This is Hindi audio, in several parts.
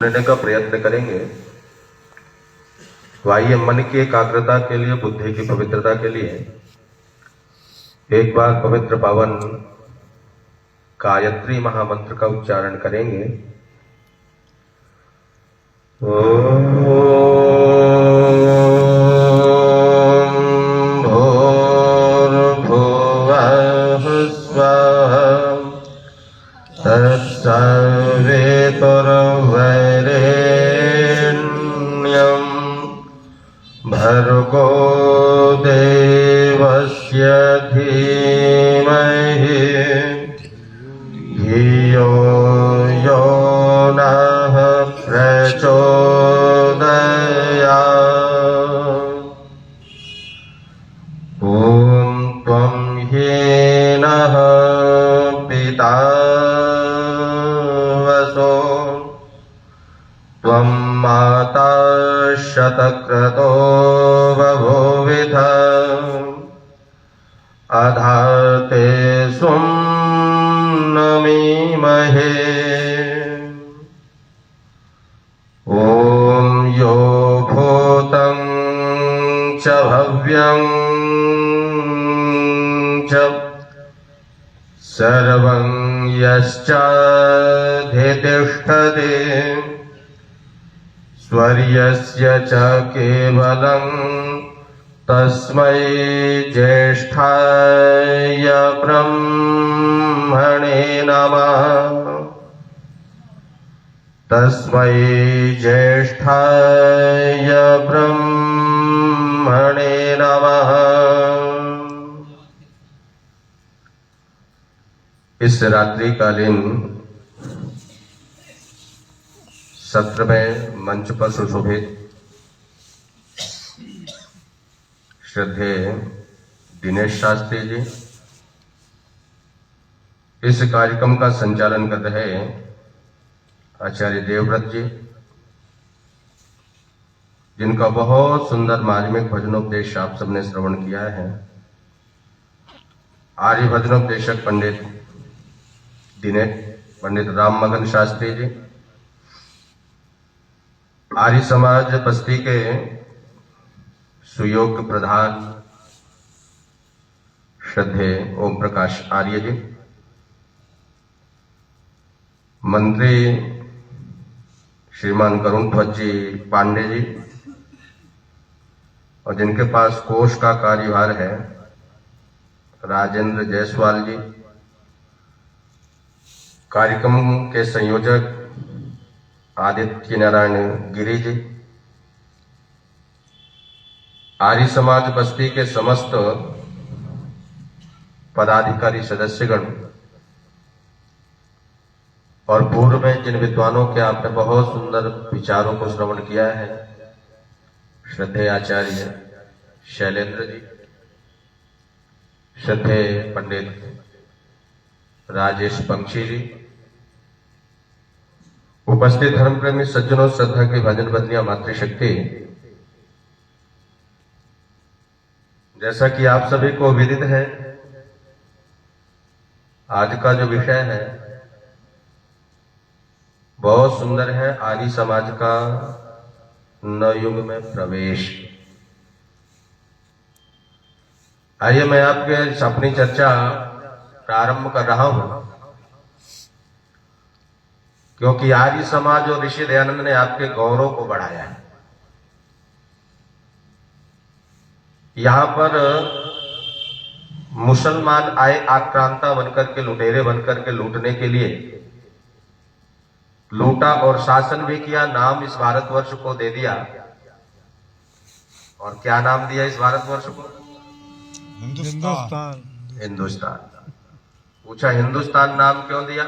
लेने का प्रयत्न करेंगे। तो आइए मन की एकाग्रता के लिए, बुद्धि की पवित्रता के लिए एक बार पवित्र पावन गायत्री महामंत्र का उच्चारण करेंगे। ओम भूर्भुवः स्वः तत्सवितुर्वरेण्यं भर्गो देवस्य धीमहि धियो यो नः प्रचोदयात्। ॐ त्वं ह्येनः पिता त्वं माता शतक्रतो बभूविथ अधाते सुम्नमीमहे। ॐ यो भूतं च भव्यं च सर्वं यश्चाधितिष्ठति स्वर्यस्य च केवलं तस्मै ज्येष्ठाय ब्रह्मणे नमः। तस्मै ज्येष्ठाय ब्रह्मणे नमः। इस रात्रिकालीन सत्र में मंच पर सुशोभित श्रद्धेय दिनेश शास्त्री जी, इस कार्यक्रम का संचालन कर रहे आचार्य देवव्रत जी, जिनका बहुत सुंदर मार्मिक भजनोपदेश आप सबने श्रवण किया है, आर्य भजनोपदेशक पंडित राम मगन शास्त्री जी, आर्य समाज बस्ती के सुयोग प्रधान श्रद्धेय ओम प्रकाश आर्य जी, मंत्री श्रीमान करुण ध्वज जी पांडे जी, और जिनके पास कोष का कार्यभार है राजेंद्र जायसवाल जी, कार्यक्रम के संयोजक आदित्य नारायण गिरी जी, आर्य समाज बस्ती के समस्त पदाधिकारी सदस्यगण, और पूर्व में जिन विद्वानों के आपने बहुत सुंदर विचारों को श्रवण किया है, श्रद्धेय आचार्य शैलेंद्र जी, श्रद्धेय पंडित राजेश पंक्षी जी, उपस्थित धर्म प्रेमी सज्जनों, श्रद्धा की भजन बंदियां, मातृशक्ति, जैसा कि आप सभी को विदित है, आज का जो विषय है बहुत सुंदर है। आर्य समाज का नवयुग में प्रवेश। आइए मैं आपके अपनी चर्चा प्रारंभ कर रहा हूं, क्योंकि आर्य समाज और ऋषि दयानंद ने आपके गौरव को बढ़ाया है। यहां पर मुसलमान आए आक्रांता बनकर के, लुटेरे बनकर के लूटने के लिए, लूटा और शासन भी किया, नाम इस भारतवर्ष को दे दिया। और क्या नाम दिया इस भारतवर्ष को? हिंदुस्तान। पूछा हिंदुस्तान नाम क्यों दिया?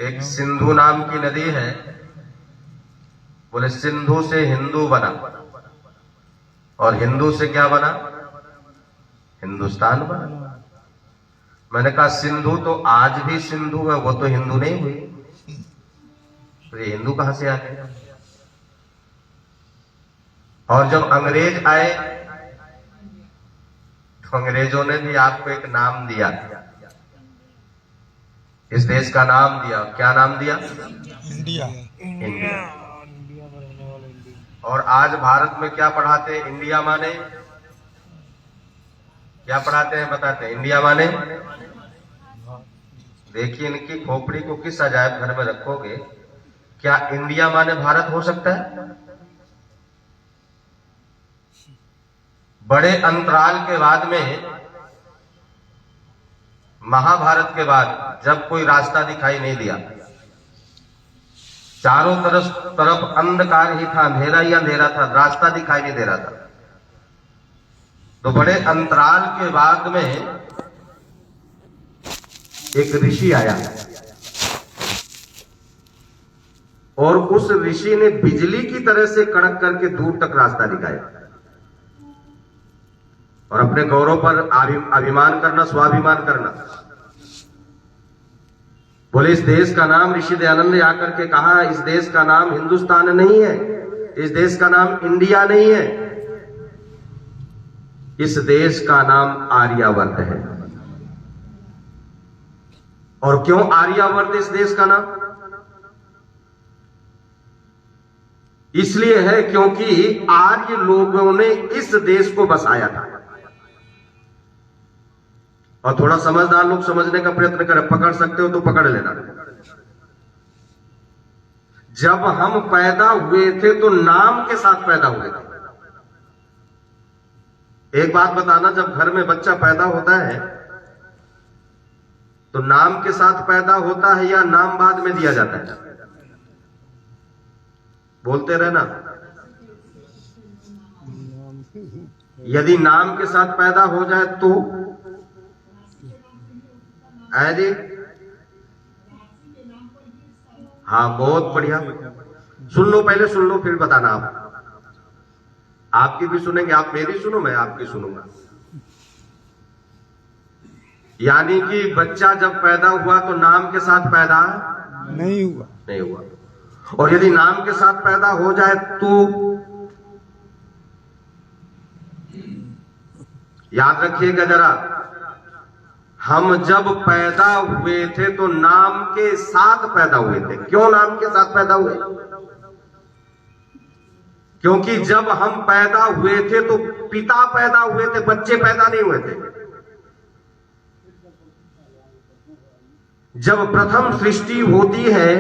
एक सिंधु नाम की नदी है, बोले सिंधु से हिंदू बना, और हिंदू से क्या बना? हिंदुस्तान बना। मैंने कहा सिंधु तो आज भी सिंधु है, वो तो हिंदू नहीं हुई, तो ये हिंदू कहां से आ गए? और जब अंग्रेज आए तो अंग्रेजों ने भी आपको एक नाम दिया, इस देश का नाम दिया। क्या नाम दिया? इंडिया। इंडिया। और आज भारत में क्या पढ़ाते हैं? इंडिया माने क्या पढ़ाते हैं? बताते हैं। इंडिया माने, देखिए इनकी खोपड़ी को किस अजायब घर में रखोगे, क्या इंडिया माने भारत हो सकता है? बड़े अंतराल के बाद में, महाभारत के बाद जब कोई रास्ता दिखाई नहीं दिया, चारों तरफ अंधकार ही था, अंधेरा ही अंधेरा था, रास्ता दिखाई नहीं दे रहा था, तो बड़े अंतराल के बाद में एक ऋषि आया और उस ऋषि ने बिजली की तरह से कड़क करके दूर तक रास्ता दिखाया। और अपने गौरव पर अभिमान करना, स्वाभिमान करना। बोले इस देश का नाम, ऋषि दयानंद ने आकर के कहा, इस देश का नाम हिंदुस्तान नहीं है, इस देश का नाम इंडिया नहीं है, इस देश का नाम आर्यावर्त है। और क्यों आर्यावर्त इस देश का नाम? इसलिए है क्योंकि आर्य लोगों ने इस देश को बसाया था। और थोड़ा समझदार लोग समझने का प्रयत्न करें, पकड़ सकते हो तो पकड़ लेना। जब हम पैदा हुए थे तो नाम के साथ पैदा हुए थे। एक बात बताना, जब घर में बच्चा पैदा होता है तो नाम के साथ पैदा होता है या नाम बाद में दिया जाता है? बोलते रहना। यदि नाम के साथ पैदा हो जाए तो है जी? हाँ, बहुत बढ़िया। सुन लो, पहले सुन लो फिर बताना। आप आपकी भी सुनेंगे, आप मेरी सुनो, मैं आपकी सुनूंगा। यानी कि बच्चा जब पैदा हुआ तो नाम के साथ पैदा नहीं हुआ। और यदि नाम के साथ पैदा हो जाए तो याद रखिएगा जरा, हम जब पैदा हुए थे तो नाम के साथ पैदा हुए थे। क्यों नाम के साथ पैदा हुए? क्योंकि जब हम पैदा हुए थे तो पिता पैदा हुए थे, बच्चे पैदा नहीं हुए थे। जब प्रथम सृष्टि होती है,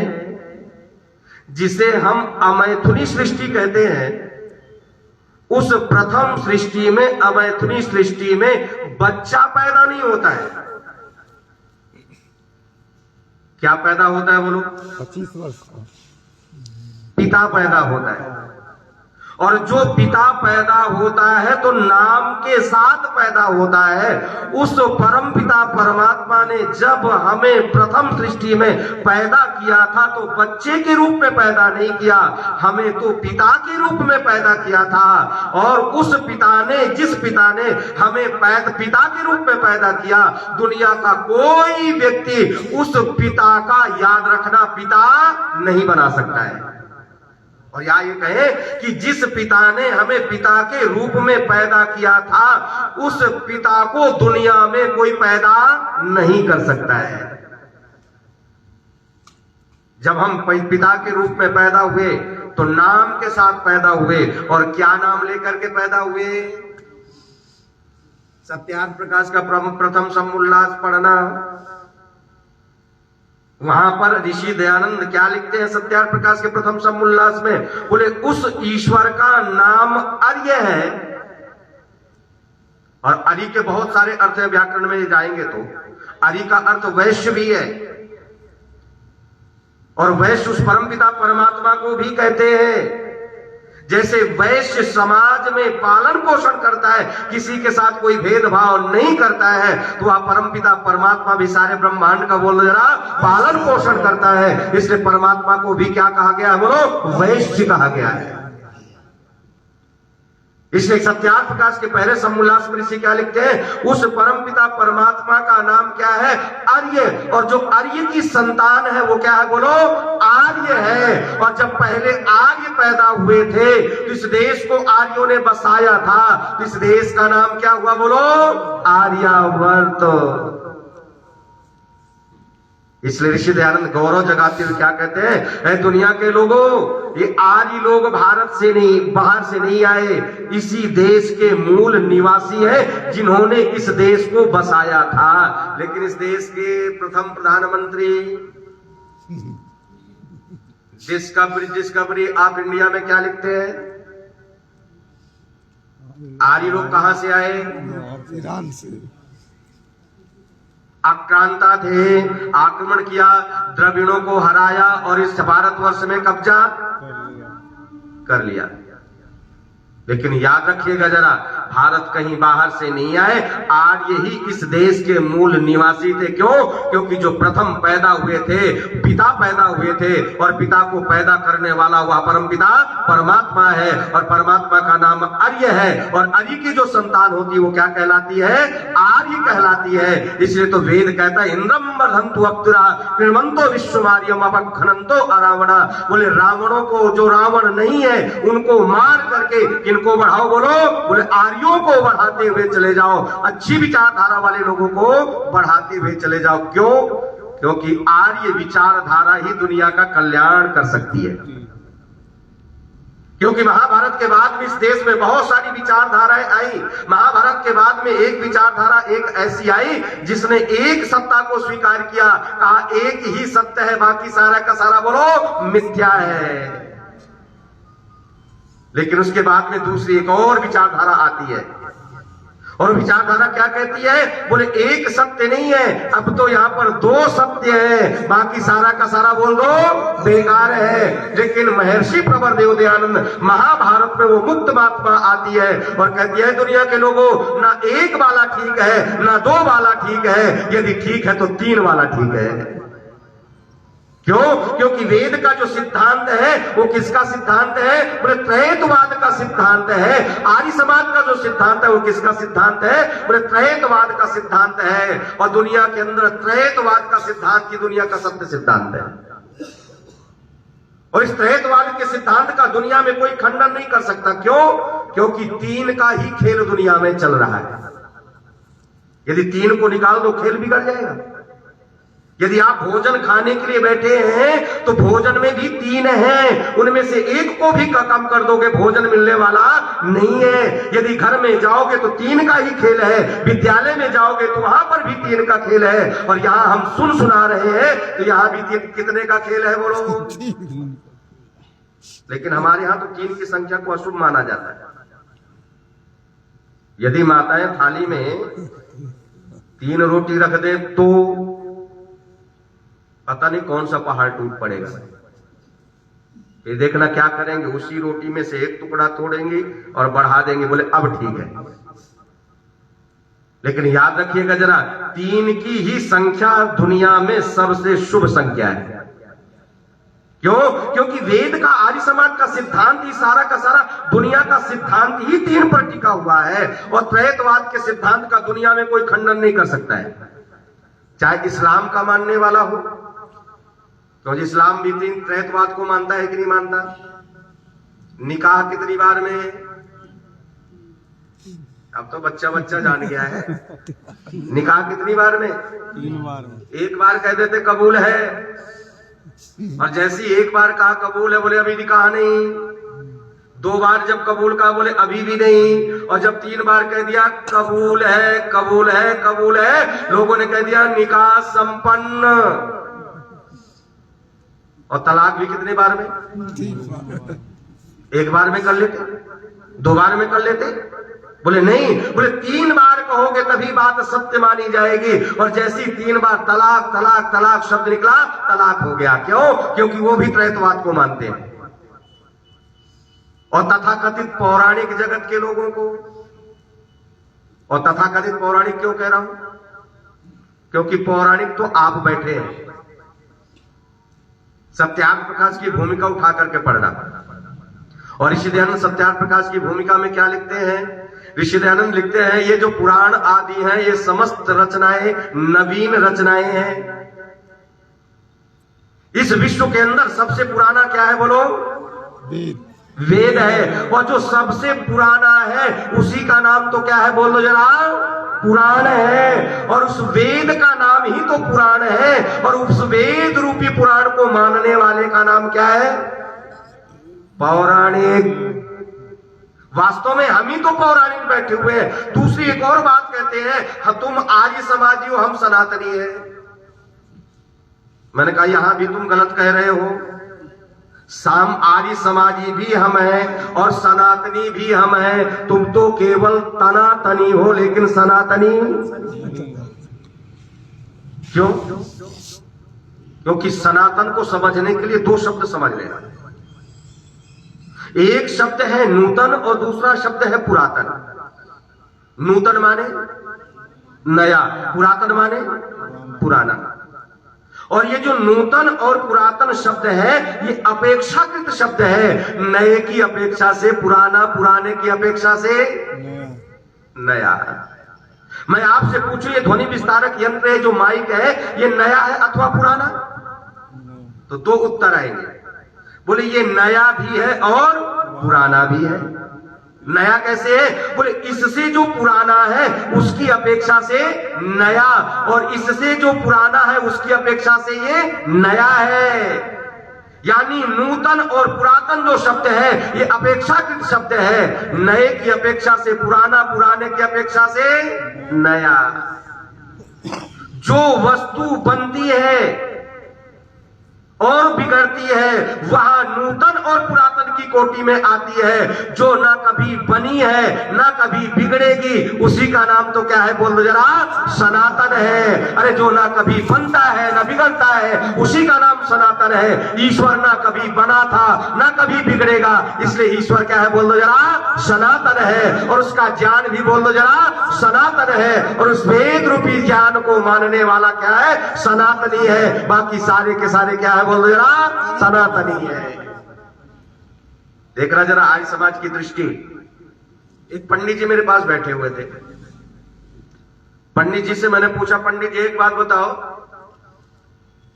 जिसे हम अमैथुनी सृष्टि कहते हैं, उस प्रथम सृष्टि में, अमैथुनी सृष्टि में बच्चा पैदा नहीं होता है। क्या पैदा होता है बोलो? 25 वर्ष का पिता पैदा होता है। और जो पिता पैदा होता है तो नाम के साथ पैदा होता है। उस परम पिता परमात्मा ने जब हमें प्रथम सृष्टि में पैदा किया था तो बच्चे के रूप में पैदा नहीं किया, हमें तो पिता के रूप में पैदा किया था। और उस पिता ने, जिस पिता ने हमें पिता के रूप में पैदा किया, दुनिया का कोई व्यक्ति उस पिता का याद रखना पिता नहीं बना सकता है। और या ये कहे कि जिस पिता ने हमें पिता के रूप में पैदा किया था, उस पिता को दुनिया में कोई पैदा नहीं कर सकता है। जब हम पिता के रूप में पैदा हुए तो नाम के साथ पैदा हुए। और क्या नाम लेकर के पैदा हुए? सत्यार्थ प्रकाश का प्रथम समुल्लास पढ़ना। वहां पर ऋषि दयानंद क्या लिखते हैं सत्यार्थ प्रकाश के प्रथम समुल्लास में? बोले उस ईश्वर का नाम अर्य है। और अरि के बहुत सारे अर्थ है, व्याकरण में जाएंगे तो अरि का अर्थ वैश्य भी है। और वैश्य उस परमपिता परमात्मा को भी कहते हैं। जैसे वैश्य समाज में पालन पोषण करता है, किसी के साथ कोई भेदभाव नहीं करता है, तो वह परमपिता परमात्मा भी सारे ब्रह्मांड का बोल जरा पालन पोषण करता है। इसलिए परमात्मा को भी क्या कहा गया है बोलो? वैश्य कहा गया है। इसलिए सत्यार्थ प्रकाश के पहले समुल्लास में ऋषि क्या लिखते हैं? उस परमपिता परमात्मा का नाम क्या है? अर्य। और जो अर्य की संतान है वो क्या है बोलो? आर्य है। और जब पहले आर्य पैदा हुए थे तो इस देश को आर्यों ने बसाया था, तो इस देश का नाम क्या हुआ बोलो? आर्यावर्त। इसलिए ऋषि दयानंद गौरव जगाते हुए क्या कहते हैं, ऐ दुनिया के लोगों, ये आर्य लोग भारत से नहीं, बाहर से नहीं आए, इसी देश के मूल निवासी है जिन्होंने इस देश को बसाया था। लेकिन इस देश के प्रथम प्रधानमंत्री डिस्कवरी ऑफ इंडिया में क्या लिखते हैं, आर्य लोग कहां से आए, ईरान से आक्रांता थे, आक्रमण किया, द्रविड़ों को हराया और इस भारतवर्ष में कब्जा कर लिया। लेकिन याद रखिएगा जरा, भारत कहीं बाहर से नहीं आए, आर्य ही इस देश के मूल निवासी थे। क्यों? क्योंकि जो प्रथम पैदा हुए थे, पिता पैदा हुए थे, और पिता को पैदा करने वाला वह परम पिता परमात्मा है, और परमात्मा का नाम आर्य है, और आर्य की जो संतान होती है वो क्या कहलाती है, आर्य कहलाती है। इसलिए तो वेद कहता है, इंद्रम वर्धन्तु अप्सरा कृण्वन्तो विश्वमार्यम अपखनन्तो अरावणा। बोले रावणों को, जो रावण नहीं है उनको मार करके किनको बढ़ाओ, बोलो, बोले आर्यों को बढ़ाते हुए चले जाओ, अच्छी विचारधारा वाले लोगों को बढ़ाते हुए चले जाओ। क्यों? क्योंकि आर्य विचारधारा ही दुनिया का कल्याण कर सकती है। क्योंकि महाभारत के बाद भी इस देश में बहुत सारी विचारधाराएं आई। महाभारत के बाद में एक विचारधारा एक ऐसी आई जिसने एक सत्ता को स्वीकार किया, कहा एक ही सत्य है, बाकी सारा का सारा बोलो मिथ्या है। लेकिन उसके बाद में दूसरी एक और विचारधारा आती है, और विचारधारा क्या कहती है, बोले एक सत्य नहीं है, अब तो यहाँ पर दो सत्य है, बाकी सारा का सारा बोल दो बेकार है। लेकिन महर्षि प्रवर देव दयानंद महाभारत में वो मुक्त बात आती है और कहती है, दुनिया के लोगों, ना एक वाला ठीक है, ना दो वाला ठीक है, यदि ठीक है तो तीन वाला ठीक है। क्यों? क्योंकि वेद का जो सिद्धांत है वो किसका सिद्धांत है, बोले त्रैतवाद का सिद्धांत है। आर्य समाज का जो सिद्धांत है वो किसका सिद्धांत है, बोले त्रैतवाद का सिद्धांत है। और दुनिया के अंदर त्रैतवाद का सिद्धांत की दुनिया का सत्य सिद्धांत है, और इस त्रैतवाद के सिद्धांत का दुनिया में कोई खंडन नहीं कर सकता। क्यों? क्योंकि तीन का ही खेल दुनिया में चल रहा है। यदि तीन को निकाल दो, खेल बिगड़ जाएगा। यदि आप भोजन खाने के लिए बैठे हैं तो भोजन में भी तीन हैं, उनमें से एक को भी कम कर दोगे भोजन मिलने वाला नहीं है। यदि घर में जाओगे तो तीन का ही खेल है, विद्यालय में जाओगे तो वहां पर भी तीन का खेल है, और यहां हम सुना रहे हैं तो यहां भी कितने का खेल है बोलो। लेकिन हमारे यहां तो तीन की संख्या को अशुभ माना जाता है। यदि माताएं थाली में 3 रोटी रख दे तो पता नहीं कौन सा पहाड़ टूट पड़ेगा। फिर देखना क्या करेंगे, उसी रोटी में से एक टुकड़ा तोड़ेंगे और बढ़ा देंगे, बोले अब ठीक है। लेकिन याद रखिएगा जरा, 3 की ही संख्या दुनिया में सबसे शुभ संख्या है। क्यों? क्योंकि वेद का, आर्य समाज का सिद्धांत ही सारा का सारा दुनिया का सिद्धांत ही 3 पर टिका हुआ है, और त्रैतवाद के सिद्धांत का दुनिया में कोई खंडन नहीं कर सकता है, चाहे इस्लाम का मानने वाला हो। तो इस्लाम भी 3 त्रैतवाद को मानता है कि नहीं मानता? निकाह कितनी बार में? अब तो बच्चा बच्चा जान गया है। निकाह कितनी बार में? 3 बार में। एक बार कह देते कबूल है, और जैसी एक बार कहा कबूल है, बोले अभी निकाह नहीं। 2 बार जब कबूल कहा, बोले अभी भी नहीं। और जब 3 बार कह दिया कबूल है, कबूल है, कबूल है, लोगों ने कह दिया निकाह संपन्न। और तलाक भी कितने बार में? 3 बार। 1 बार में कर लेते, 2 बार में कर लेते, बोले नहीं, बोले 3 बार कहोगे तभी बात सत्य मानी जाएगी। और जैसी 3 बार तलाक तलाक तलाक शब्द निकला, तलाक हो गया। क्यों? क्योंकि वो भी त्रैतवाद को मानते हैं। और तथाकथित पौराणिक जगत के लोगों को, और तथाकथित पौराणिक क्यों कह रहा हूं, क्योंकि पौराणिक तो आप बैठे हैं। सत्यार्थ प्रकाश की भूमिका उठा करके पढ़ना, और ऋषि दयानंद सत्यार्थ प्रकाश की भूमिका में क्या लिखते हैं? ऋषि दयानंद लिखते हैं, ये जो पुराण आदि हैं ये समस्त रचनाएं नवीन रचनाएं हैं। इस विश्व के अंदर सबसे पुराना क्या है बोलो? वेद है। और जो सबसे पुराना है उसी का नाम तो क्या है बोल दो जरा? पुराण है, और उस वेद का नाम ही तो पुराण है, और उस वेद रूपी पुराण को मानने वाले का नाम क्या है? पौराणिक। वास्तव में हम ही तो पौराणिक बैठे हुए हैं। दूसरी एक और बात कहते हैं, तुम आर्य समाजी हो, हम सनातनी है। मैंने कहा यहां भी तुम गलत कह रहे हो। आर्य समाजी भी हम हैं और सनातनी भी हम हैं। तुम तो केवल तनातनी हो, लेकिन सनातनी क्यों? क्योंकि सनातन को समझने के लिए दो शब्द समझ लेना। एक शब्द है नूतन और दूसरा शब्द है पुरातन। नूतन माने नया, पुरातन माने पुराना। और ये जो नूतन और पुरातन शब्द है, ये अपेक्षाकृत शब्द है। नए की अपेक्षा से पुराना, पुराने की अपेक्षा से नया। मैं आपसे पूछूं, ये ध्वनि विस्तारक यंत्र है जो माइक है, ये नया है अथवा पुराना? तो दो उत्तर आएंगे। बोले ये नया भी है और पुराना भी है। नया कैसे है? बोले इससे जो पुराना है उसकी अपेक्षा से नया, और इससे जो पुराना है उसकी अपेक्षा से ये नया है। यानी नूतन और पुरातन जो शब्द है ये अपेक्षाकृत शब्द है। नए की अपेक्षा से पुराना, पुराने की अपेक्षा से नया। जो वस्तु बनती है और बिगड़ती है वहां नूतन और पुरातन की कोटि में आती है। जो ना कभी बनी है ना कभी बिगड़ेगी, उसी का नाम तो क्या है? बोल दो जरा, सनातन है। अरे जो ना कभी बनता है ना बिगड़ता है, उसी का नाम सनातन है। ईश्वर ना कभी बना था ना कभी बिगड़ेगा, इसलिए ईश्वर क्या है? बोल दो जरा, सनातन है। और उसका ज्ञान भी बोल दो जरा, सनातन है। और उस वेद रूपी ज्ञान को मानने वाला क्या है? सनातनी है। बाकी सारे के सारे क्या है? बोल दो जरा, सनातनी है। देखना जरा आर्य समाज की दृष्टि। एक पंडित जी मेरे पास बैठे हुए थे। पंडित जी से मैंने पूछा, पंडित जी एक बात बताओ,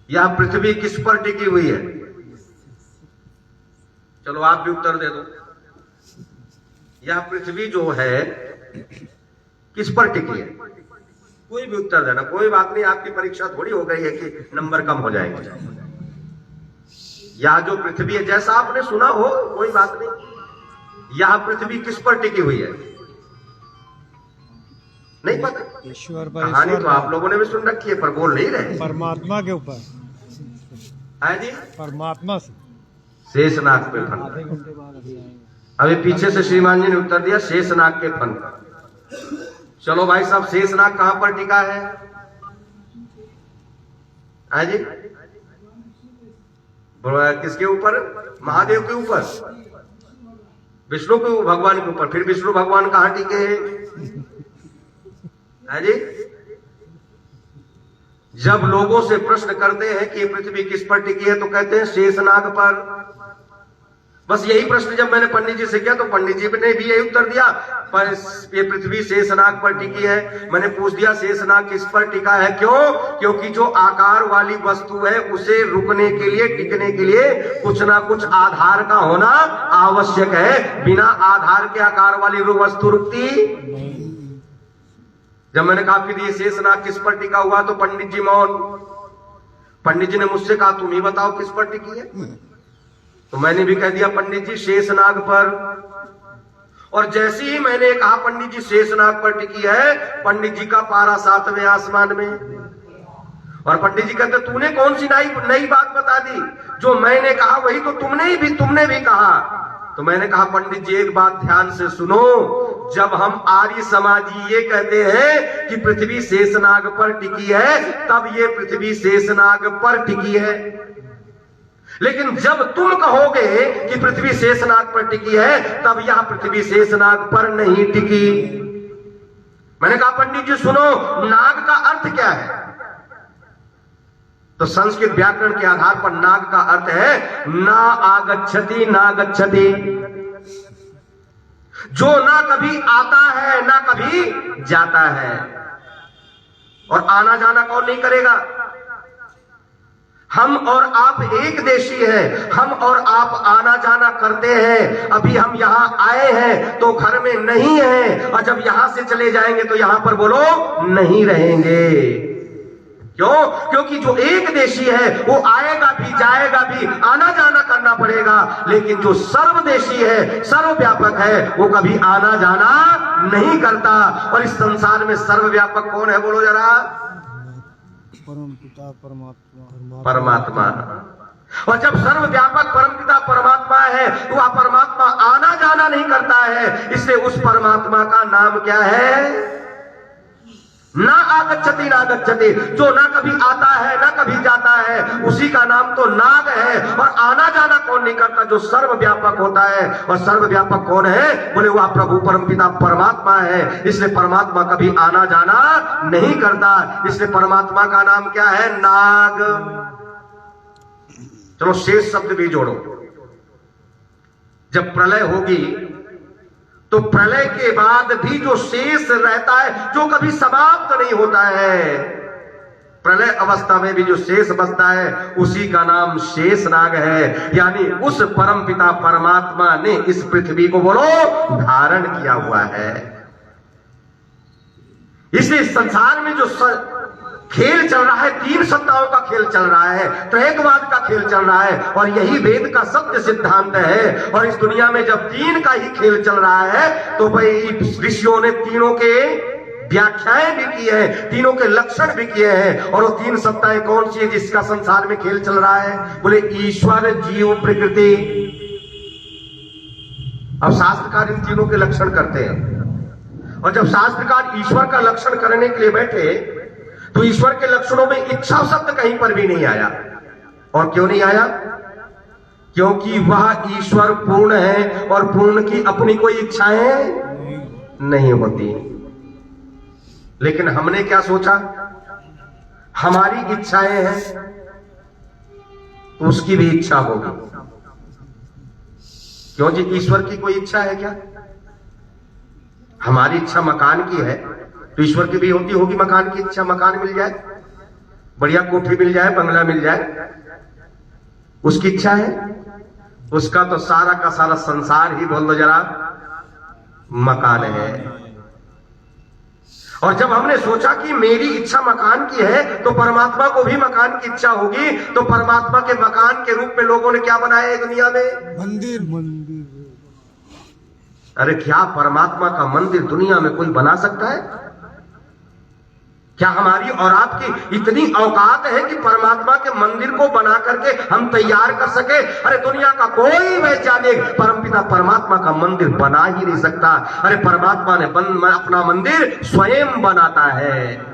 यह पृथ्वी किस पर टिकी हुई है? चलो आप भी उत्तर दे दो। यह पृथ्वी जो है किस पर टिकी है? कोई भी उत्तर देना, कोई बात नहीं। आपकी परीक्षा थोड़ी हो गई है कि नंबर कम हो जाएंगे। यह जो पृथ्वी है, जैसा आपने सुना हो, कोई बात नहीं। यह पृथ्वी किस पर टिकी हुई है? नहीं पता? ईश्वर पर, कहानी तो आप लोगों ने भी सुन रखी है पर बोल नहीं रहे। परमात्मा के ऊपर है जी, परमात्मा से शेषनाग पे फन। आधे घंटे बाद अभी आएंगे। अभी पीछे से श्रीमान जी ने उत्तर दिया शेषनाग के फन पर। चलो भाई साहब, शेषनाग कहां पर टिका है? जी, किसके ऊपर? महादेव के ऊपर, विष्णु के भगवान के ऊपर। फिर विष्णु भगवान कहां टिके हैं जी? जब लोगों से प्रश्न करते हैं कि पृथ्वी किस पर टिकी है, तो कहते हैं शेषनाग पर। बस यही प्रश्न जब मैंने पंडित जी से किया तो पंडित जी ने भी यही उत्तर दिया, पर ये पृथ्वी शेषनाग पर टिकी है। मैंने पूछ दिया शेषनाग किस पर टिका है? क्यों? क्योंकि जो आकार वाली वस्तु है उसे रुकने के लिए, टिकने के लिए कुछ ना कुछ आधार का होना आवश्यक है। बिना आधार के आकार वाली वस्तु रुकती। जब मैंने कहा फिर ये शेषनाग किस पर टिका हुआ, तो पंडित जी मौन। पंडित जी ने मुझसे कहा तुम ही बताओ किस पर टिकी है। तो मैंने भी कह दिया पंडित जी शेषनाग पर। और जैसे ही मैंने कहा पंडित जी शेषनाग पर टिकी है, पंडित जी का पारा 7वें आसमान में। और पंडित जी कहते तूने कौन सी नई बात बता दी? जो मैंने कहा वही तो तुमने भी कहा। तो मैंने कहा पंडित जी एक बात ध्यान से सुनो, जब हम आर्य समाजी ये कहते हैं कि पृथ्वी शेषनाग पर टिकी है, तब ये पृथ्वी शेषनाग पर टिकी है। लेकिन जब तुम कहोगे कि पृथ्वी शेषनाग पर टिकी है, तब यह पृथ्वी शेषनाग पर नहीं टिकी। मैंने कहा पंडित जी सुनो, नाग का अर्थ क्या है? तो संस्कृत व्याकरण के आधार पर नाग का अर्थ है ना आगच्छति ना गच्छति, जो ना कभी आता है ना कभी जाता है। और आना जाना कौन नहीं करेगा? हम और आप एक देशी हैं, हम और आप आना जाना करते हैं। अभी हम यहाँ आए हैं तो घर में नहीं है, और जब यहां से चले जाएंगे तो यहां पर बोलो नहीं रहेंगे। क्यों? क्योंकि जो एक देशी है वो आएगा भी जाएगा भी, आना जाना करना पड़ेगा। लेकिन जो सर्वदेशी है, सर्वव्यापक है, वो कभी आना जाना नहीं करता। और इस संसार में सर्वव्यापक कौन है बोलो जरा? परम पिता परमात्मा। परमात्मा। और जब सर्वव्यापक परमपिता परमात्मा है तो वह परमात्मा आना जाना नहीं करता है। इसलिए उस परमात्मा का नाम क्या है? ना आगच्छति ना गच्छति। जो ना कभी आता है ना कभी जाता है, उसी का नाम तो नाग है। और आना जाना कौन नहीं करता? जो सर्वव्यापक होता है। और सर्वव्यापक कौन है? बोले वह प्रभु परमपिता परमात्मा है। इसलिए परमात्मा कभी आना जाना नहीं करता। इसलिए परमात्मा का नाम क्या है? नाग। चलो शेष शब्द भी जोड़ो। जब प्रलय होगी तो प्रलय के बाद भी जो शेष रहता है, जो कभी समाप्त नहीं होता है, प्रलय अवस्था में भी जो शेष बचता है, उसी का नाम शेष नाग है। यानी उस परम पिता परमात्मा ने इस पृथ्वी को बोलो धारण किया हुआ है। इसलिए संसार में जो खेल चल रहा है, तीन सत्ताओं का खेल चल रहा है, त्रैकवाद का खेल चल रहा है, और यही वेद का सत्य सिद्धांत है। और इस दुनिया में जब तीन का ही खेल चल रहा है तो भाई ऋषियों ने तीनों के व्याख्याएं भी की है, तीनों के लक्षण भी किए हैं। और वो तीन सत्ताएं कौन सी है जिसका संसार में खेल चल रहा है? बोले ईश्वर, जीव, प्रकृति। अब शास्त्रकार इन तीनों के लक्षण करते हैं। और जब शास्त्रकार ईश्वर का लक्षण करने के लिए बैठे तो ईश्वर के लक्षणों में इच्छा शब्द कहीं पर भी नहीं आया। और क्यों नहीं आया? क्योंकि वह ईश्वर पूर्ण है और पूर्ण की अपनी कोई इच्छाएं नहीं होती। लेकिन हमने क्या सोचा? हमारी इच्छाएं हैं तो उसकी भी इच्छा होगी। क्यों जी? ईश्वर की कोई इच्छा है क्या? हमारी इच्छा मकान की है तो ईश्वर की भी होती होगी मकान की इच्छा। मकान मिल जाए, बढ़िया कोठी मिल जाए, बंगला मिल जाए, उसकी इच्छा है। उसका तो सारा का सारा संसार ही बोल दो जरा मकान है। और जब हमने सोचा कि मेरी इच्छा मकान की है तो परमात्मा को भी मकान की इच्छा होगी, तो परमात्मा के मकान के रूप में लोगों ने क्या बनाया है दुनिया में? मंदिर। मंदिर। अरे क्या परमात्मा का मंदिर दुनिया में कोई बना सकता है? क्या हमारी और आपकी इतनी औकात है कि परमात्मा के मंदिर को बना करके हम तैयार कर सके? अरे दुनिया का कोई वैज्ञानिक परमपिता परमात्मा का मंदिर बना ही नहीं सकता। अरे परमात्मा ने अपना मंदिर स्वयं बनाता है।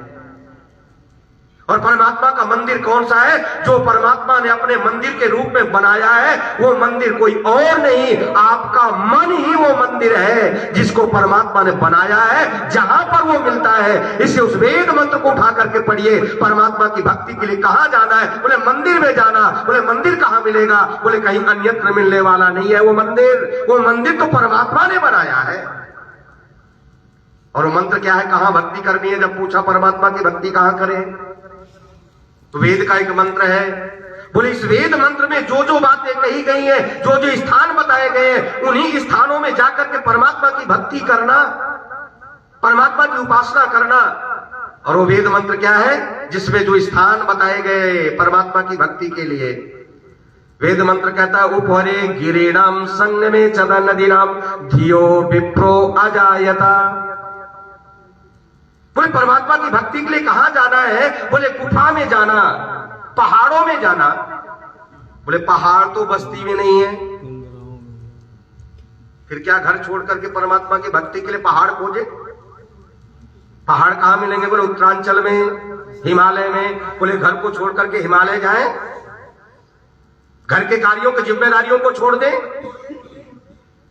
और परमात्मा का मंदिर कौन सा है? जो परमात्मा ने अपने मंदिर के रूप में बनाया है, वो मंदिर कोई और नहीं, आपका मन ही वो मंदिर है जिसको परमात्मा ने बनाया है, जहां पर वो मिलता है। इसलिए उस वेद मंत्र को उठा करके पढ़िए। परमात्मा की भक्ति के लिए कहां जाना है? बोले मंदिर में जाना। बोले मंदिर कहां मिलेगा? बोले कहीं अन्यत्र मिलने वाला नहीं है वो मंदिर। वो मंदिर तो परमात्मा ने बनाया है। और वो मंत्र क्या है? कहां भक्ति करनी है? जब पूछा परमात्मा की भक्ति कहां करें, तो वेद का एक मंत्र है। बोले इस वेद मंत्र में जो जो बातें कही गई हैं, जो जो स्थान बताए गए हैं, उन्हीं स्थानों में जाकर के परमात्मा की भक्ति करना, परमात्मा की उपासना करना। और वो वेद मंत्र क्या है? जिसमें जो स्थान बताए गए परमात्मा की भक्ति के लिए। वेद मंत्र कहता है उपहरे गिरिणाम संगमे चदा नदीनाम धियो विप्रो अजायता। बोले परमात्मा की भक्ति के लिए कहां जाना है? बोले गुफा में जाना, पहाड़ों में जाना। बोले पहाड़ तो बस्ती में नहीं है, फिर क्या घर छोड़ करके परमात्मा की भक्ति के लिए पहाड़ खोजे? पहाड़ कहां मिलेंगे? बोले उत्तरांचल में, हिमालय में। बोले घर को छोड़ करके हिमालय जाएं? घर के कार्यों की जिम्मेदारियों को छोड़ दें?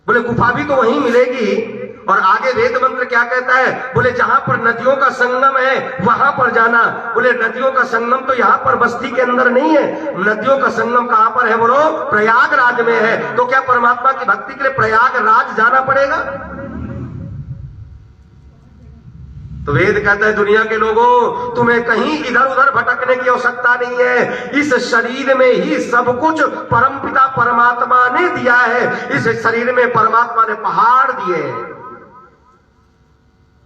बोले गुफा भी तो वहीं मिलेगी। और आगे वेद मंत्र क्या कहता है? बोले जहां पर नदियों का संगम है वहां पर जाना। बोले नदियों का संगम तो यहां पर बस्ती के अंदर नहीं है। नदियों का संगम कहां पर है? बोलो प्रयागराज में है। तो क्या परमात्मा की भक्ति के लिए प्रयागराज जाना पड़ेगा? तो वेद कहता है दुनिया के लोगों, तुम्हें कहीं इधर उधर भटकने की आवश्यकता नहीं है। इस शरीर में ही सब कुछ परमपिता परमात्मा ने दिया है। इस शरीर में परमात्मा ने पहाड़ दिए हैं।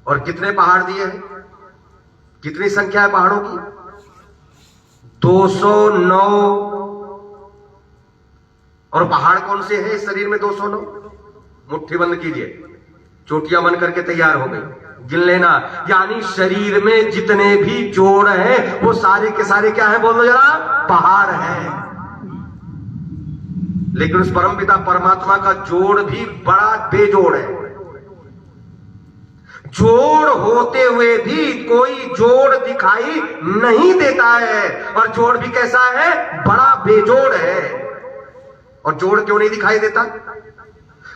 और कितने पहाड़ दिए हैं? कितनी संख्या है पहाड़ों की? 209। और पहाड़ कौन से हैं इस शरीर में? 209। मुट्ठी बंद कीजिए, चोटियां बन करके तैयार हो गई, गिन लेना। यानी शरीर में जितने भी जोड़ हैं वो सारे के सारे क्या है? बोलो जरा, पहाड़ है। लेकिन उस परमपिता परमात्मा का जोड़ भी बड़ा बेजोड़ है। जोड़ होते हुए भी कोई जोड़ दिखाई नहीं देता है। और जोड़ भी कैसा है? बड़ा बेजोड़ है। और जोड़ क्यों नहीं दिखाई देता?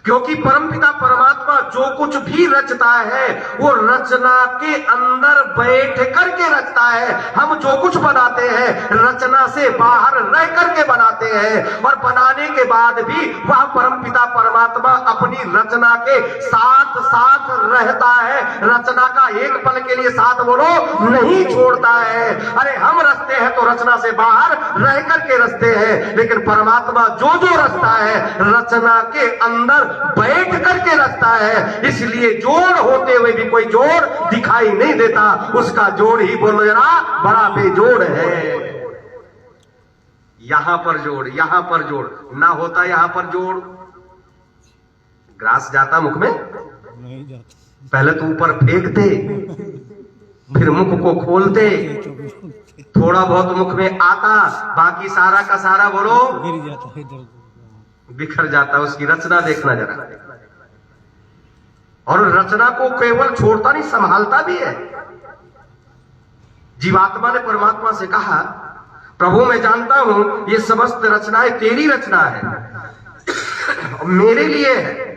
क्योंकि परमपिता परमात्मा जो कुछ भी रचता है वो रचना के अंदर बैठ करके रचता है। हम जो कुछ बनाते हैं रचना से बाहर रह करके बनाते हैं। और बनाने के बाद भी वह परमपिता परमात्मा अपनी रचना के साथ साथ रहता है। रचना का एक पल के लिए साथ बोलो नहीं छोड़ता है। अरे हम रचते हैं तो रचना से बाहर रह करके रचते हैं, लेकिन परमात्मा जो जो रचता है रचना के अंदर बैठ करके रचता है। इसलिए जोड़ होते हुए भी कोई जोड़ दिखाई नहीं देता। उसका जोड़ ही बोलो जरा बड़ा बेजोड़ है। यहां पर जोड़, यहां पर जोड़ ना होता, यहां पर जोड़। ग्रास जाता मुख में? नहीं जाता। पहले तो ऊपर फेंकते, फिर मुख को खोलते, थोड़ा बहुत मुख में आता, बाकी सारा का सारा बोलो गिर जाता है, इधर बिखर जाता। उसकी रचना देखना जरा। और रचना को केवल छोड़ता नहीं, संभालता भी है। जीवात्मा ने परमात्मा से कहा, प्रभु मैं जानता हूं ये समस्त रचनाएं तेरी रचना है, मेरे लिए है।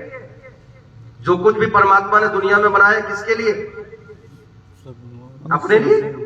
जो कुछ भी परमात्मा ने दुनिया में बनाया किसके लिए? अपने लिए।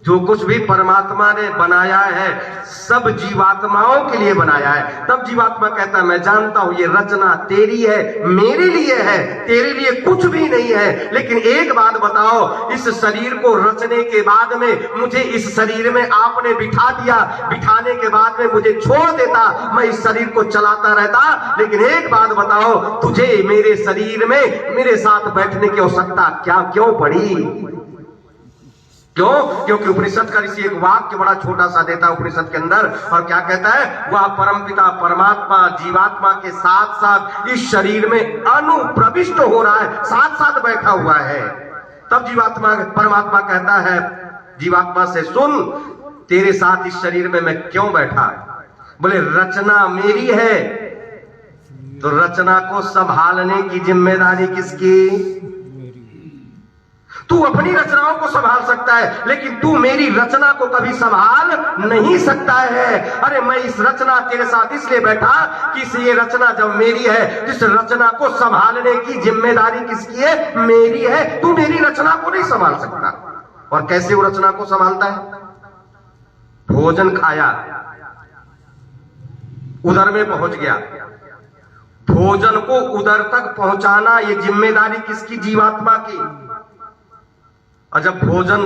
जो कुछ भी परमात्मा ने बनाया है सब जीवात्माओं के लिए बनाया है। तब जीवात्मा कहता है मैं जानता हूं ये रचना तेरी है, मेरे लिए है, तेरे लिए कुछ भी नहीं है। लेकिन एक बात बताओ, इस शरीर को रचने के बाद में मुझे इस शरीर में आपने बिठा दिया, बिठाने के बाद में मुझे छोड़ देता, मैं इस शरीर को चलाता रहता। लेकिन एक बात बताओ, तुझे मेरे शरीर में मेरे साथ बैठने की आवश्यकता क्या क्यों पड़ी? क्यों? क्योंकि उपनिषद का ऋषि एक वाक्य बड़ा छोटा सा देता है उपनिषद के अंदर, और क्या कहता है? वह परमपिता परमात्मा जीवात्मा के साथ साथ इस शरीर में अनुप्रविष्ट हो रहा है, साथ साथ बैठा हुआ है। तब जीवात्मा परमात्मा कहता है जीवात्मा से, सुन तेरे साथ इस शरीर में मैं क्यों बैठा? बोले रचना मेरी है, तो रचना को संभालने की जिम्मेदारी किसकी? तू अपनी रचनाओं को संभाल सकता है, लेकिन तू मेरी रचना को कभी संभाल नहीं सकता है। अरे मैं इस रचना तेरे साथ इसलिए बैठा कि ये रचना जब मेरी है, इस रचना को संभालने की जिम्मेदारी किसकी है? मेरी है। तू मेरी रचना को नहीं संभाल सकता। और कैसे वो रचना को संभालता है? भोजन खाया, उदर में पहुंच गया, भोजन को उदर तक पहुंचाना ये जिम्मेदारी किसकी? जीवात्मा की। और जब भोजन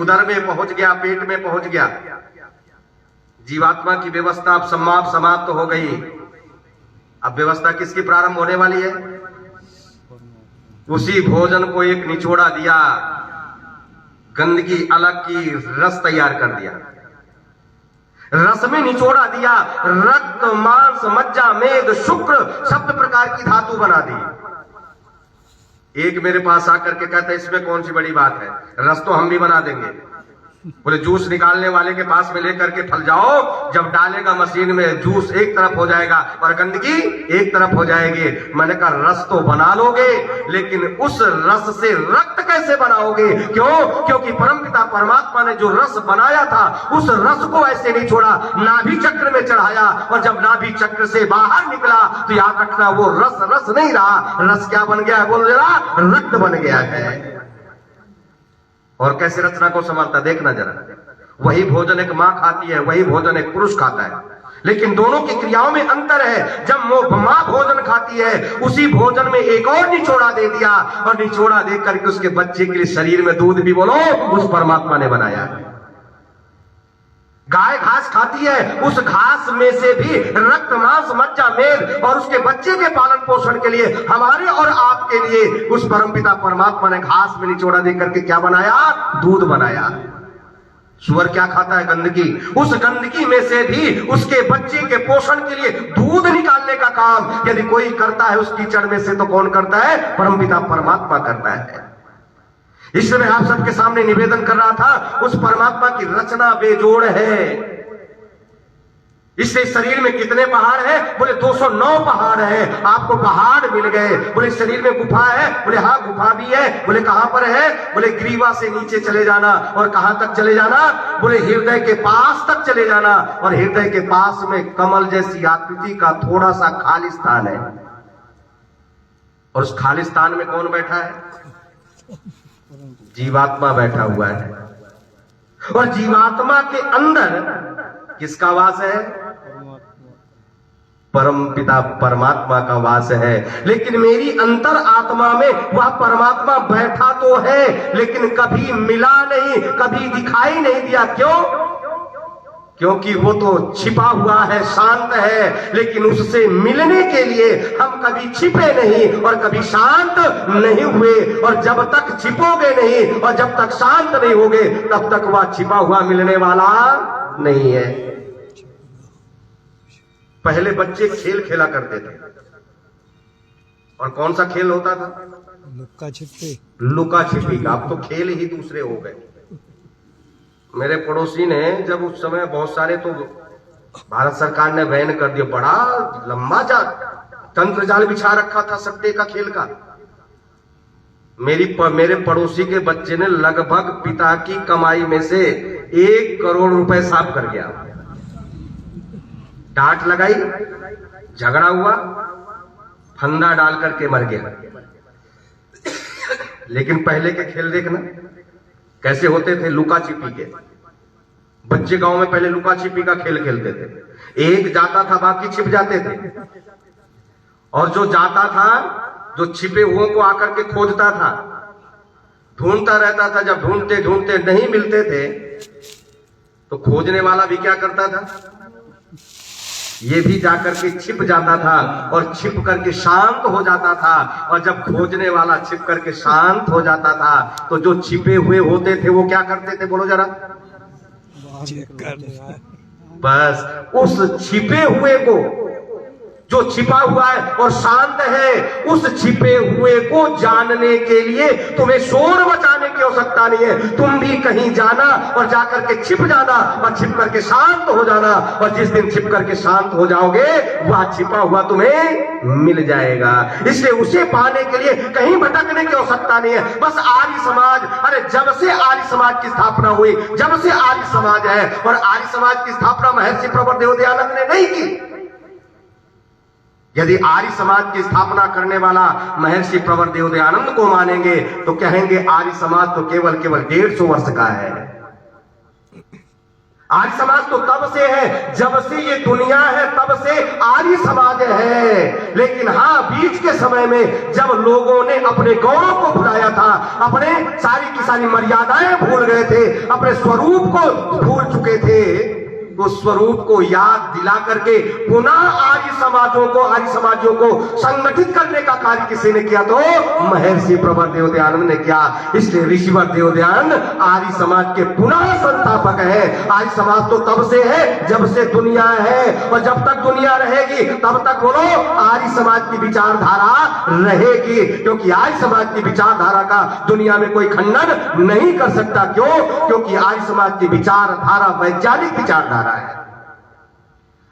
उदर में पहुंच गया, पेट में पहुंच गया, जीवात्मा की व्यवस्था अब समाप्त हो गई। अब व्यवस्था किसकी प्रारंभ होने वाली है? उसी भोजन को एक निचोड़ा दिया, गंदगी अलग की, रस तैयार कर दिया, रस में निचोड़ा दिया, रक्त मांस मज्जा मेद शुक्र 7 प्रकार की धातु बना दी। एक मेरे पास आकर के कहता है इसमें कौन सी बड़ी बात है, रस तो हम भी बना देंगे। बोले जूस निकालने वाले के पास में लेकर के फल जाओ, जब डालेगा मशीन में जूस एक तरफ हो जाएगा और गंदगी एक तरफ हो जाएगी। मैंने कहा रस तो बना लोगे, लेकिन उस रस से रक्त कैसे बनाओगे? क्यों? क्योंकि परमपिता परमात्मा ने जो रस बनाया था उस रस को ऐसे नहीं छोड़ा, नाभि चक्र में चढ़ाया, और जब नाभि चक्र से बाहर निकला तो याद रखना वो रस नहीं रहा, रस क्या बन गया है? बोल जरा, रक्त बन गया है। और कैसे रचना को संभालता देखना जरा। वही भोजन एक मां खाती है, वही भोजन एक पुरुष खाता है, लेकिन दोनों की क्रियाओं में अंतर है। जब मां भोजन खाती है, उसी भोजन में एक और निचोड़ा दे दिया, और निचोड़ा दे करके उसके बच्चे के लिए शरीर में दूध भी बोलो उस परमात्मा ने बनाया है। गाय घास खाती है, उस घास में से भी रक्त मांस मज्जा मेद और उसके बच्चे के पालन पोषण के लिए हमारे और आपके लिए उस परमपिता परमात्मा ने घास में निचोड़ा दे करके क्या बनाया? दूध बनाया। सूअर क्या खाता है? गंदगी। उस गंदगी में से भी उसके बच्चे के पोषण के लिए दूध निकालने का काम यदि कोई करता है उस कीचड़ में से, तो कौन करता है? परमपिता परमात्मा करता है। इसलिए मैं आप सबके सामने निवेदन कर रहा था, उस परमात्मा की रचना बेजोड़ है। इससे शरीर में कितने पहाड़ है? बोले 209 पहाड़ है। आपको पहाड़ मिल गए। बोले शरीर में गुफा है? बोले हाँ गुफा भी है। बोले कहां पर है? बोले ग्रीवा से नीचे चले जाना। और कहां तक चले जाना? बोले हृदय के पास तक चले जाना। और हृदय के पास में कमल जैसी आकृति का थोड़ा सा खाली स्थान है। और उस खाली स्थान में कौन बैठा है? जीवात्मा बैठा हुआ है। और जीवात्मा के अंदर किसका वास है? परमपिता परमात्मा का वास है। लेकिन मेरी अंतर आत्मा में वह परमात्मा बैठा तो है, लेकिन कभी मिला नहीं, कभी दिखाई नहीं दिया। क्यों? क्योंकि वो तो छिपा हुआ है, शांत है। लेकिन उससे मिलने के लिए हम कभी छिपे नहीं और कभी शांत नहीं हुए। और जब तक छिपोगे नहीं और जब तक शांत नहीं होगे, तब तक वह छिपा हुआ मिलने वाला नहीं है। पहले बच्चे खेल खेला करते थे, और कौन सा खेल होता था? लुक्का छिपी। लुका छिपी का। अब तो खेल ही दूसरे हो गए। मेरे पड़ोसी ने जब उस समय बहुत सारे, तो भारत सरकार ने बैन कर दिया, बड़ा लंबा तंत्र जाल बिछा रखा था सट्टे का खेल का। मेरे पड़ोसी के बच्चे ने लगभग पिता की कमाई में से 1 करोड़ रुपए साफ कर गया। डांट लगाई, झगड़ा हुआ, फंदा डाल करके मर गया। लेकिन पहले के खेल देखना कैसे होते थे। लुका छिपी के बच्चे गांव में पहले लुका छिपी का खेल खेलते थे। एक जाता था, बाकी छिप जाते थे। और जो जाता था, जो छिपे हुओं को आकर के खोजता था, ढूंढता रहता था। जब ढूंढते ढूंढते नहीं मिलते थे, तो खोजने वाला भी क्या करता था? ये भी जाकर के छिप जाता था और छिप करके शांत हो जाता था। और जब खोजने वाला छिप करके शांत हो जाता था, तो जो छिपे हुए होते थे वो क्या करते थे? बोलो जरा। बस उस छिपे हुए को, जो छिपा हुआ है और शांत है, उस छिपे हुए को जानने के लिए तुम्हें शोर मचाने की आवश्यकता नहीं है। तुम भी कहीं जाना और जाकर के छिप जाना और छिप करके शांत हो जाना। और जिस दिन छिप करके शांत हो जाओगे, वह छिपा हुआ तुम्हें मिल जाएगा। इसलिए उसे पाने के लिए कहीं भटकने की आवश्यकता नहीं है। बस आर्य समाज, अरे जब से आर्य समाज की स्थापना हुई, जब से आर्य समाज है, और आर्य समाज की स्थापना महर्षि प्रवर देवदयानंद ने नहीं की। यदि आर्य समाज की स्थापना करने वाला महर्षि प्रवर देवदयानंद को मानेंगे, तो कहेंगे आर्य समाज तो केवल 150 वर्ष का है। आर्य समाज तो तब से है, जब से ये दुनिया है, तब से आर्य समाज है। लेकिन हाँ, बीच के समय में जब लोगों ने अपने गौरव को भुलाया था, अपने सारी की सारी मर्यादाएं भूल गए थे, अपने स्वरूप को भूल चुके थे, तो स्वरूप को याद दिला करके पुनः आर्य समाजियों को संगठित करने का कार्य किसी ने किया? तो महर्षि प्रवर देवदयानंद ने किया। इसलिए ऋषिवर देवदयानंद आर्य समाज के पुनः संस्थापक है। आर्य समाज तो तब से है जब से दुनिया है, और जब तक दुनिया रहेगी तब तक बोलो आर्य समाज की विचारधारा रहेगी। क्योंकि आर्य समाज की विचारधारा का दुनिया में कोई खंडन नहीं कर सकता। क्यों? क्योंकि आर्य समाज की विचारधारा वैज्ञानिक विचारधारा है।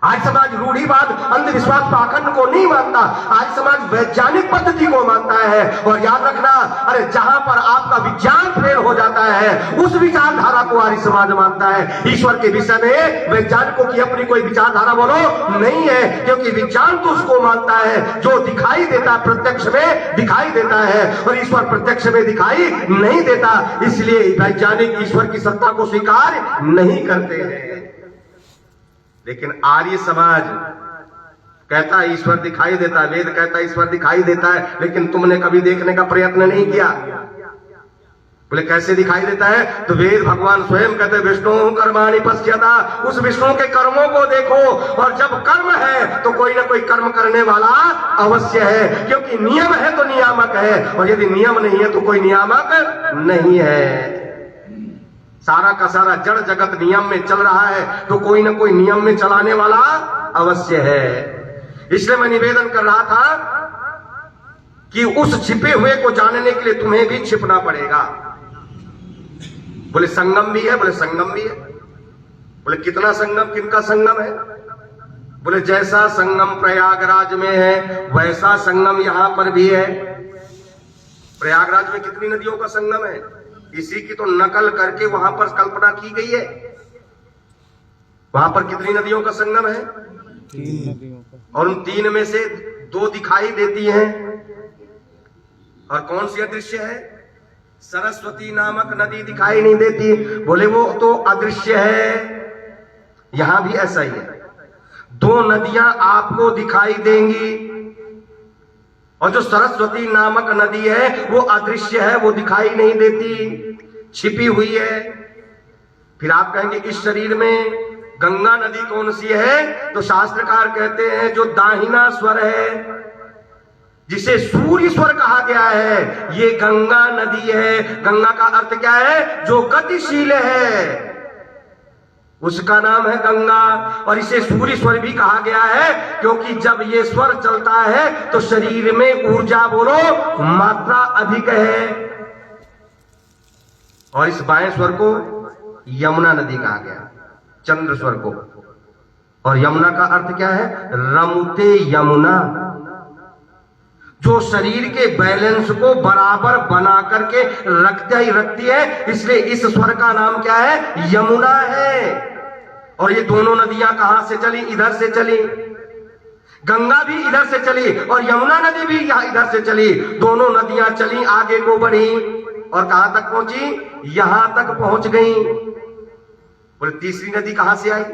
आज समाज रूढ़िवाद, अंधविश्वास, पाखंड को नहीं मानता। आज समाज वैज्ञानिक पद्धति को मानता है। और याद रखना, अरे जहां पर आपका विज्ञान फेल हो जाता है, उस विचारधारा को आर्य समाज मानता है। ईश्वर के विषय में वैज्ञानिकों की अपनी कोई विचारधारा बोलो नहीं है, क्योंकि विज्ञान तो उसको मानता है जो दिखाई देता है, प्रत्यक्ष में दिखाई देता है, और ईश्वर प्रत्यक्ष में दिखाई नहीं देता। इसलिए वैज्ञानिक ईश्वर की सत्ता को स्वीकार नहीं करते हैं। लेकिन आर्य समाज कहता है ईश्वर दिखाई देता है, वेद कहता है ईश्वर दिखाई देता है, लेकिन तुमने कभी देखने का प्रयत्न नहीं किया। बोले कैसे दिखाई देता है? तो वेद भगवान स्वयं कहते हैं विष्णु कर्माणि पश्यता, उस विष्णु के कर्मों को देखो। और जब कर्म है तो कोई ना कोई कर्म करने वाला अवश्य है, क्योंकि नियम है तो नियामक है, और यदि नियम नहीं है तो कोई नियामक नहीं है। सारा का सारा जड़ जगत नियम में चल रहा है तो कोई ना कोई नियम में चलाने वाला अवश्य है। इसलिए मैं निवेदन कर रहा था कि उस छिपे हुए को जानने के लिए तुम्हें भी छिपना पड़ेगा। बोले संगम भी है, बोले संगम भी है। बोले कितना संगम, किनका संगम है? बोले जैसा संगम प्रयागराज में है वैसा संगम यहां पर भी है। प्रयागराज में कितनी नदियों का संगम है, इसी की तो नकल करके वहां पर कल्पना की गई है। वहां पर कितनी नदियों का संगम है? 3 नदियों का। और उन 3 में से 2 दिखाई देती हैं। और कौन सी अदृश्य है? सरस्वती नामक नदी दिखाई नहीं देती। बोले वो तो अदृश्य है। यहां भी ऐसा ही है, 2 नदियां आपको दिखाई देंगी, और जो सरस्वती नामक नदी है वो अदृश्य है, वो दिखाई नहीं देती, छिपी हुई है। फिर आप कहेंगे इस शरीर में गंगा नदी कौन सी है? तो शास्त्रकार कहते हैं जो दाहिना स्वर है, जिसे सूर्य स्वर कहा गया है, ये गंगा नदी है। गंगा का अर्थ क्या है? जो गतिशील है, उसका नाम है गंगा। और इसे सूर्य स्वर भी कहा गया है क्योंकि जब ये स्वर चलता है तो शरीर में ऊर्जा बोलो मात्रा अधिक है। और इस बाएं स्वर को यमुना नदी कहा गया, चंद्र स्वर को। और यमुना का अर्थ क्या है? रमुते यमुना, जो शरीर के बैलेंस को बराबर बना करके रखती है। इसलिए इस स्वर का नाम क्या है? यमुना है। और ये दोनों नदियां कहां से चली? इधर से चली। गंगा भी इधर से चली और यमुना नदी भी यहां इधर से चली। दोनों नदियां चली, आगे को बढ़ी और कहां तक पहुंची? यहां तक पहुंच गई। बोले तीसरी नदी कहां से आई?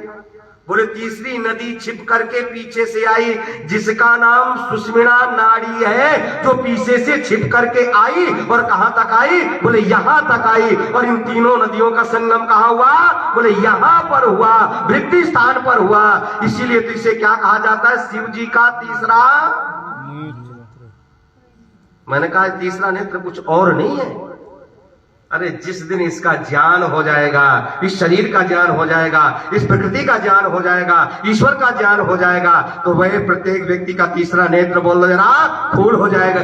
बोले तीसरी नदी छिप करके पीछे से आई, जिसका नाम सुषुम्ना नाड़ी है, जो पीछे से छिप करके आई। और कहां तक आई? बोले यहां तक आई। और इन तीनों नदियों का संगम कहां हुआ? बोले यहां पर हुआ, वृत्ति स्थान पर हुआ। इसीलिए तो इसे क्या कहा जाता है? शिव जी का तीसरा नेत्र। मैंने कहा तीसरा नेत्र कुछ और नहीं है। अरे जिस दिन इसका ज्ञान हो जाएगा, इस शरीर का ज्ञान हो जाएगा, इस प्रकृति का ज्ञान हो जाएगा, ईश्वर का ज्ञान हो जाएगा, तो वह प्रत्येक व्यक्ति का तीसरा नेत्र बोल लो जरा खुल हो जाएगा,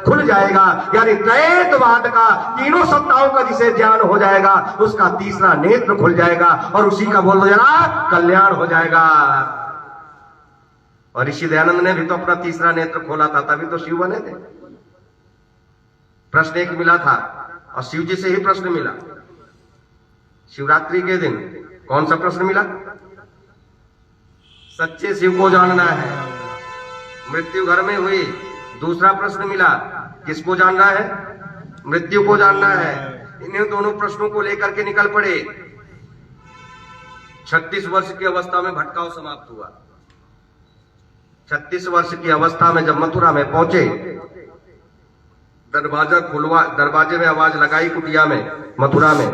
खुल जाएगा। यानी त्रैतवाद का, तीनों सत्ताओं का जिसे ज्ञान हो जाएगा उसका तीसरा नेत्र खुल जाएगा और उसी का बोल लो जरा कल्याण हो जाएगा। और ऋषि दयानंद ने भी तो अपना तीसरा नेत्र खोला था, तभी तो शिव बने थे। प्रश्न एक मिला था और शिव जी से ही प्रश्न मिला। शिवरात्रि के दिन कौन सा प्रश्न मिला? सच्चे शिव को जानना है। मृत्यु घर में हुई, दूसरा प्रश्न मिला किसको जानना है? मृत्यु को जानना है। इन्हीं दोनों प्रश्नों को लेकर के निकल पड़े। 36 वर्ष की अवस्था में भटकाव समाप्त हुआ। 36 वर्ष की अवस्था में जब मथुरा में पहुंचे, दरवाजा खुलवा, दरवाजे में आवाज लगाई कुटिया में, मथुरा में।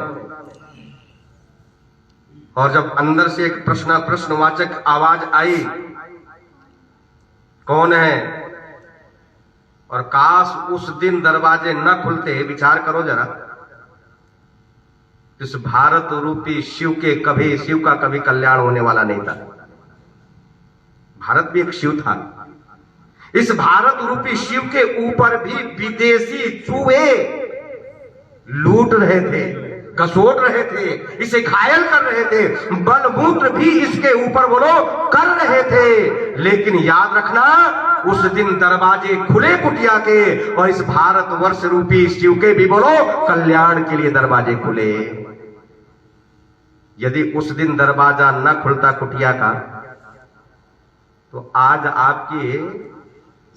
और जब अंदर से एक प्रश्नवाचक आवाज आई, कौन है? और काश उस दिन दरवाजे न खुलते। विचार करो जरा, इस भारत रूपी शिव का कभी कल्याण होने वाला नहीं था। भारत भी एक शिव था। इस भारत रूपी शिव के ऊपर भी विदेशी चूहे लूट रहे थे, घसोट रहे थे, इसे घायल कर रहे थे, बलमूत्र भी इसके ऊपर बोलो कर रहे थे। लेकिन याद रखना, उस दिन दरवाजे खुले कुटिया के और इस भारतवर्ष रूपी शिव के भी बोलो कल्याण के लिए दरवाजे खुले। यदि उस दिन दरवाजा न खुलता कुटिया का, तो आज आपके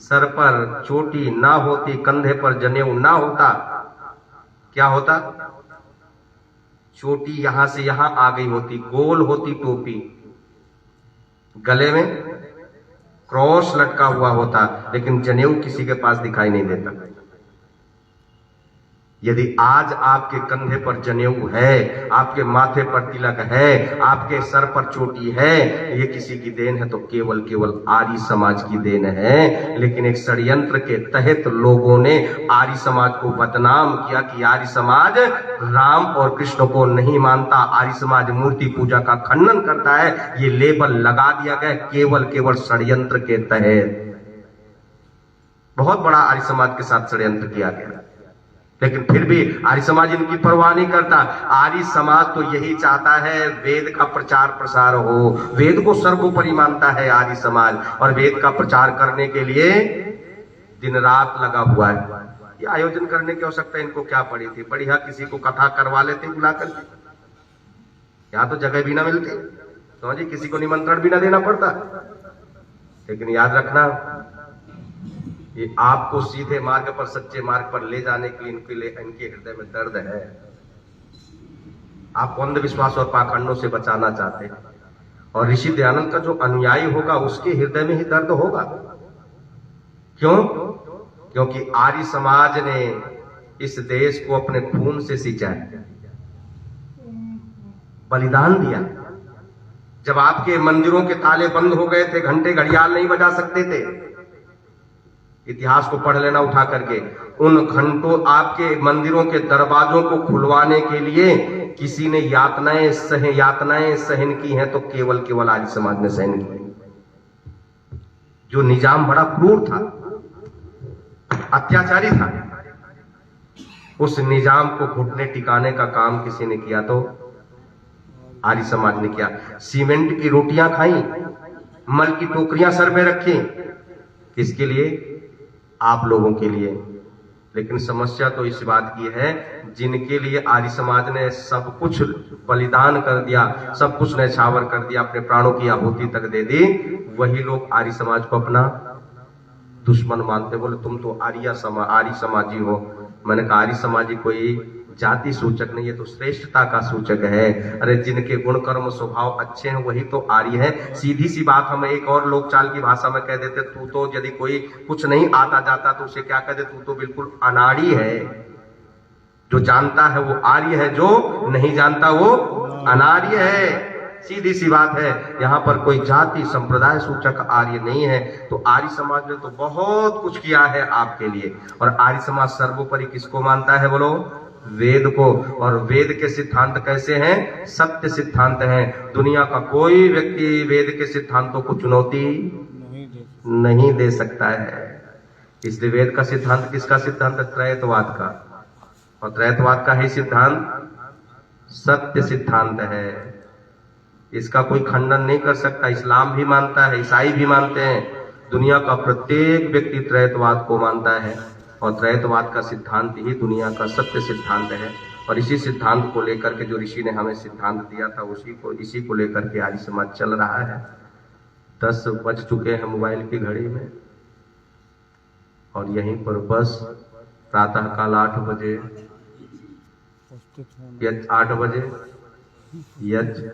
सर पर चोटी ना होती, कंधे पर जनेऊ ना होता। क्या होता? चोटी यहां से यहां आ गई होती, गोल होती टोपी, गले में क्रॉस लटका हुआ होता, लेकिन जनेऊ किसी के पास दिखाई नहीं देता। यदि आज आपके कंधे पर जनेऊ है, आपके माथे पर तिलक है, आपके सर पर चोटी है, ये किसी की देन है तो केवल केवल आर्य समाज की देन है। लेकिन एक षड्यंत्र के तहत लोगों ने आर्य समाज को बदनाम किया कि आर्य समाज राम और कृष्ण को नहीं मानता, आर्य समाज मूर्ति पूजा का खंडन करता है। ये लेबल लगा दिया गया केवल केवल षड्यंत्र के तहत। बहुत बड़ा आर्य समाज के साथ षड्यंत्र किया गया, लेकिन फिर भी आर्य समाज इनकी परवाह नहीं करता। आर्य समाज तो यही चाहता है वेद का प्रचार प्रसार हो, वेद को सर्वोपरि मानता है आर्य समाज, और वेद का प्रचार करने के लिए दिन रात लगा हुआ है। ये आयोजन करने की आवश्यकता इनको क्या पड़ी थी? बढ़िया किसी को कथा करवा लेते बुला करके, यहाँ तो जगह भी ना मिलती, समझिए किसी को निमंत्रण भी ना देना पड़ता। लेकिन याद रखना, ये आपको सीधे मार्ग पर, सच्चे मार्ग पर ले जाने के लिए इनके हृदय में दर्द है। आपको अंधविश्वास और पाखंडों से बचाना चाहते हैं, और ऋषि दयानंद का जो अनुयायी होगा उसके हृदय में ही दर्द होगा। क्यों? क्योंकि आर्य समाज ने इस देश को अपने खून से सींचा है, बलिदान दिया। जब आपके मंदिरों के ताले बंद हो गए थे, घंटे घड़ियाल नहीं बजा सकते थे, इतिहास को पढ़ लेना उठा करके, उन घंटों आपके मंदिरों के दरवाजों को खुलवाने के लिए किसी ने यातनाएं सहन की हैं तो केवल केवल आर्य समाज ने सहन की। जो निजाम बड़ा क्रूर था, अत्याचारी था, उस निजाम को घुटने टिकाने का काम किसी ने किया तो आर्य समाज ने किया। सीमेंट की रोटियां खाई, मल की टोकरियां सर में रखी, किसके लिए? आप लोगों के लिए। लेकिन समस्या तो इस बात की है, जिनके लिए आर्य समाज ने सब कुछ बलिदान कर दिया, सब कुछ न्यौछावर कर दिया, अपने प्राणों की आहुति तक दे दी, वही लोग आर्य समाज को अपना दुश्मन मानते। बोले तुम तो आर्य समाजी हो। मैंने कहा आर्य समाजी कोई जाति सूचक नहीं, ये तो श्रेष्ठता का सूचक है। अरे जिनके गुण कर्म स्वभाव अच्छे हैं वही तो आर्य है। सीधी सी बात हम एक और लोक चाल की भाषा में कह देते, तू तो यदि कोई कुछ नहीं आता जाता तो उसे क्या कह दे, तू तो बिल्कुल अनाड़ी है। जो जानता है वो आर्य है, जो नहीं जानता वो अनार्य है। सीधी सी बात है। यहाँ पर कोई जाति संप्रदाय सूचक आर्य नहीं है। तो आर्य समाज ने तो बहुत कुछ किया है आपके लिए। और आर्य समाज सर्वोपरि किसको मानता है? बोलो, वेद को। और वेद के सिद्धांत कैसे हैं? सत्य सिद्धांत हैं। दुनिया का कोई व्यक्ति वेद के सिद्धांतों को चुनौती नहीं दे सकता है। इसलिए वेद का सिद्धांत किसका सिद्धांत है? त्रैतवाद का। और त्रैतवाद का ही सिद्धांत सत्य सिद्धांत है। इसका कोई खंडन नहीं कर सकता। इस्लाम भी मानता है, ईसाई भी मानते हैं, दुनिया का प्रत्येक व्यक्ति त्रैतवाद को मानता है। और त्रैतवाद का सिद्धांत ही दुनिया का सत्य सिद्धांत है। और इसी सिद्धांत को लेकर के जो ऋषि ने हमें सिद्धांत दिया था इसी को लेकर के आर्य समाज चल रहा है। 10 बज चुके हैं मोबाइल की घड़ी में, और यहीं पर बस प्रातः काल 8 बजे 8 बजे यज्ञ,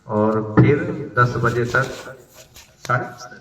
और फिर 10 बजे तक 10:30